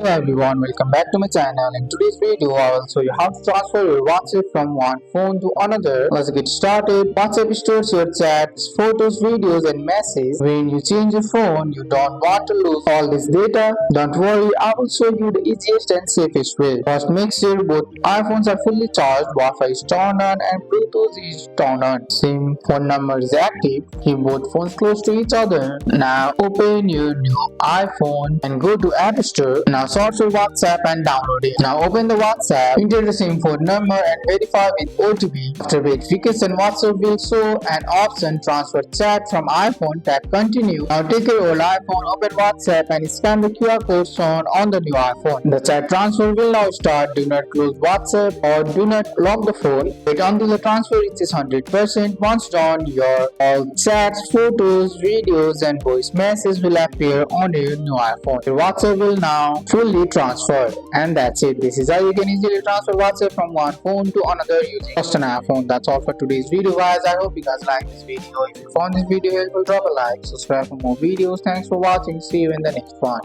Hello everyone, welcome back to my channel. In today's video, I will show you how to transfer your WhatsApp from one phone to another. Let's get started. WhatsApp stores your chats, photos, videos and messages. When you change your phone, you don't want to lose all this data. Don't worry, I will show you the easiest and safest way. First, make sure both iPhones are fully charged, Wi-Fi is turned on and Bluetooth is turned on. Same phone number is active. Keep both phones close to each other. Now open your new iPhone and go to App Store. Now search for WhatsApp and download it. Now open the WhatsApp, enter the same phone number and verify with OTP. After verification, WhatsApp will show an option transfer chat from iPhone. Tap continue. Now take your old iPhone, open WhatsApp and scan the QR code shown on the new iPhone. The chat transfer will now start. Do not close WhatsApp or do not lock the phone. Wait until the transfer reaches 100%. Once done, your all chats, photos, videos and voice messages will appear on your new iPhone. Your WhatsApp will now fully transfer. And that's it. This is how you can easily transfer WhatsApp from one phone to another using just an iPhone. That's all for today's video guys. I hope you guys like this video. If you found this video helpful, drop a like, subscribe for more videos. Thanks for watching. See you in the next one.